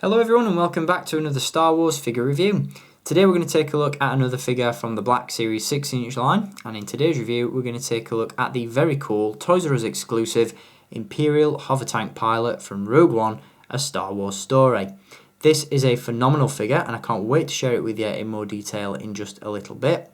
Hello everyone and welcome back to another Star Wars figure review. Today we're going to take a look at another figure from the Black Series 6-inch line, and in today's review we're going to take a look at the very cool Toys R Us exclusive Imperial Hovertank pilot from Rogue One, A Star Wars Story. This is a phenomenal figure and I can't wait to share it with you in more detail in just a little bit.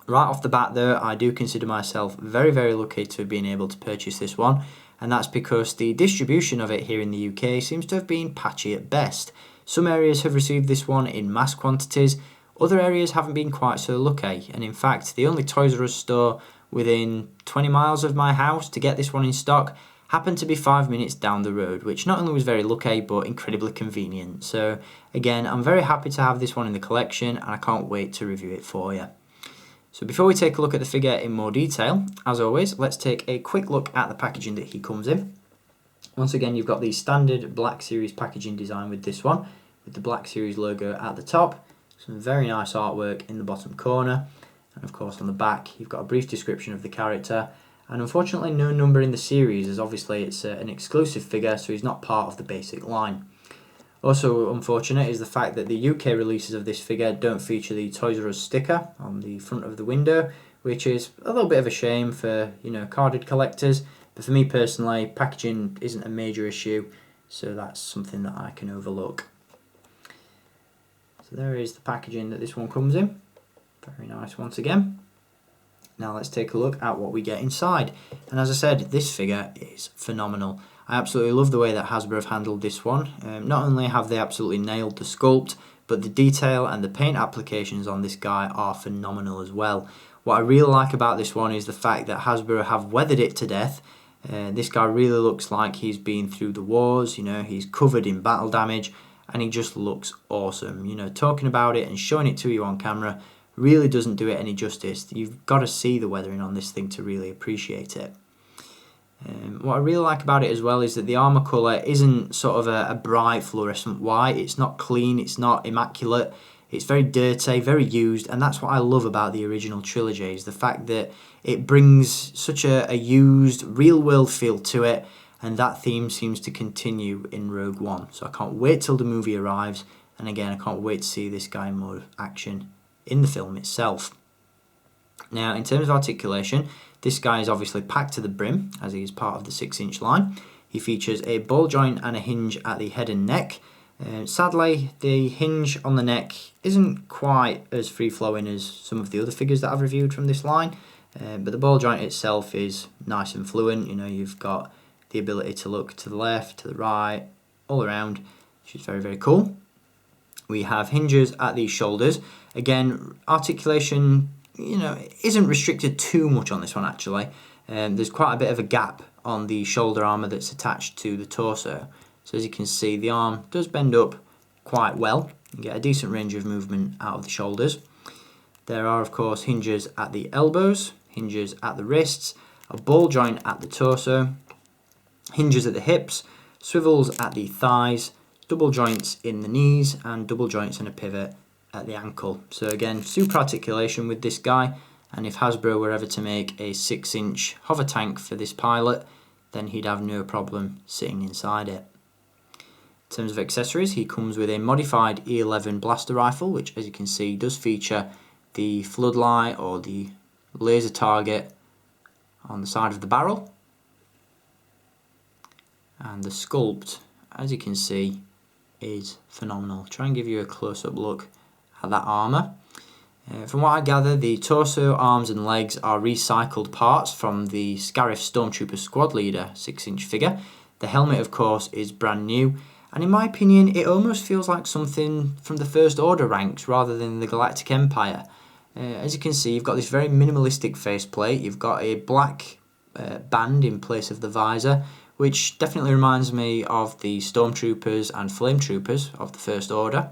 Right off the bat though, I do consider myself very lucky to have been able to purchase this one, and that's because the distribution of it here in the UK seems to have been patchy at best. Some areas have received this one in mass quantities, other areas haven't been quite so lucky, and in fact the only Toys R Us store within 20 miles of my house to get this one in stock happened to be 5 minutes down the road, which not only was very lucky but incredibly convenient. So again, I'm very happy to have this one in the collection and I can't wait to review it for you. So before we take a look at the figure in more detail, as always, let's take a quick look at the packaging that he comes in. Once again, you've got the standard Black Series packaging design with this one, with the Black Series logo at the top, some very nice artwork in the bottom corner, and of course on the back you've got a brief description of the character, and unfortunately no number in the series, as obviously it's an exclusive figure, so he's not part of the basic line. Also unfortunate is the fact that the UK releases of this figure don't feature the Toys R Us sticker on the front of the window, which is a little bit of a shame for, carded collectors. But for me personally, packaging isn't a major issue, so that's something that I can overlook. So there is the packaging that this one comes in. Very nice once again. Now let's take a look at what we get inside. And as I said, this figure is phenomenal. I absolutely love the way that Hasbro have handled this one. Not only have they absolutely nailed the sculpt, but the detail and the paint applications on this guy are phenomenal as well. What I really like about this one is the fact that Hasbro have weathered it to death. This guy really looks like he's been through the wars, he's covered in battle damage, and he just looks awesome. Talking about it and showing it to you on camera really doesn't do it any justice. You've got to see the weathering on this thing to really appreciate it. What I really like about it as well is that the armour colour isn't sort of a bright fluorescent white. It's not clean, it's not immaculate, it's very dirty, very used, and that's what I love about the original trilogy, is the fact that it brings such a used, real world feel to it, and that theme seems to continue in Rogue One. So I can't wait till the movie arrives, and again I can't wait to see this guy in more action in the film itself. Now in terms of articulation, this guy is obviously packed to the brim, as he is part of the 6-inch line. He features a ball joint and a hinge at the head and neck. Sadly, the hinge on the neck isn't quite as free-flowing as some of the other figures that I've reviewed from this line, but the ball joint itself is nice and fluent. You've got the ability to look to the left, to the right, all around, which is very cool. We have hinges at the shoulders. Again, articulation isn't restricted too much on this one actually. There's quite a bit of a gap on the shoulder armour that's attached to the torso. So as you can see, the arm does bend up quite well. You get a decent range of movement out of the shoulders. There are of course hinges at the elbows, hinges at the wrists, a ball joint at the torso, hinges at the hips, swivels at the thighs, double joints in the knees, and double joints and a pivot at the ankle. So again, super articulation with this guy, and if Hasbro were ever to make a 6-inch hover tank for this pilot, then he'd have no problem sitting inside it. In terms of accessories, he comes with a modified E11 blaster rifle, which as you can see does feature the floodlight or the laser target on the side of the barrel, and the sculpt, as you can see, is phenomenal. Try and give you a close-up look at that armour. From what I gather, the torso, arms and legs are recycled parts from the Scarif Stormtrooper Squad Leader 6-inch figure. The helmet of course is brand new, and in my opinion it almost feels like something from the First Order ranks rather than the Galactic Empire. As you can see, you've got this very minimalistic faceplate. You've got a black band in place of the visor, which definitely reminds me of the Stormtroopers and Flame Troopers of the First Order.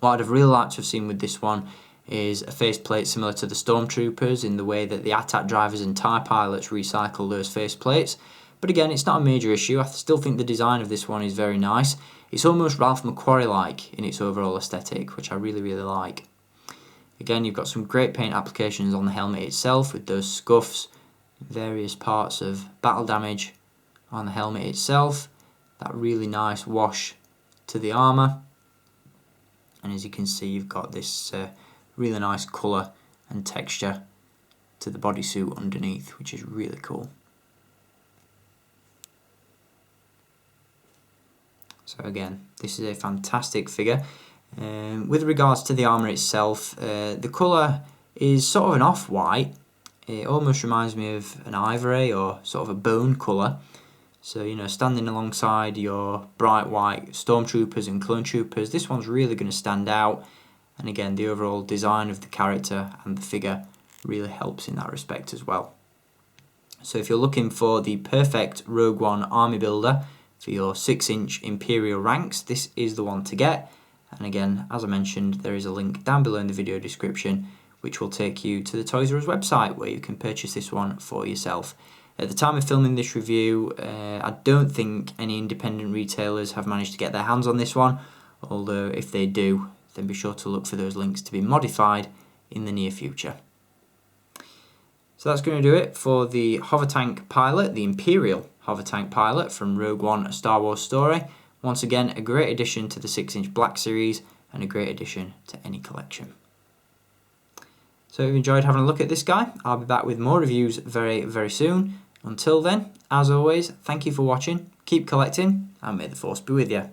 What I'd have really liked to have seen with this one is a faceplate similar to the Stormtroopers in the way that the AT-AT drivers and TIE pilots recycle those faceplates. But again, it's not a major issue. I still think the design of this one is very nice. It's almost Ralph McQuarrie-like in its overall aesthetic, which I really like. Again, you've got some great paint applications on the helmet itself with those scuffs, various parts of battle damage on the helmet itself, that really nice wash to the armour, and as you can see you've got this really nice colour and texture to the bodysuit underneath, which is really cool. So again, this is a fantastic figure. With regards to the armour itself, the colour is sort of an off-white. It almost reminds me of an ivory or sort of a bone colour. So, you know, standing alongside your bright white stormtroopers and clone troopers, this one's really going to stand out. And again, the overall design of the character and the figure really helps in that respect as well. So if you're looking for the perfect Rogue One army builder for your 6-inch Imperial ranks, this is the one to get. And again, as I mentioned, there is a link down below in the video description which will take you to the Toys R Us website where you can purchase this one for yourself. At the time of filming this review, I don't think any independent retailers have managed to get their hands on this one, although if they do, then be sure to look for those links to be modified in the near future. So that's going to do it for the Hovertank pilot, the Imperial Hovertank pilot from Rogue One: A Star Wars Story. Once again, a great addition to the 6-inch Black Series and a great addition to any collection. So if you enjoyed having a look at this guy, I'll be back with more reviews very, very soon. Until then, as always, thank you for watching, keep collecting, and may the Force be with you.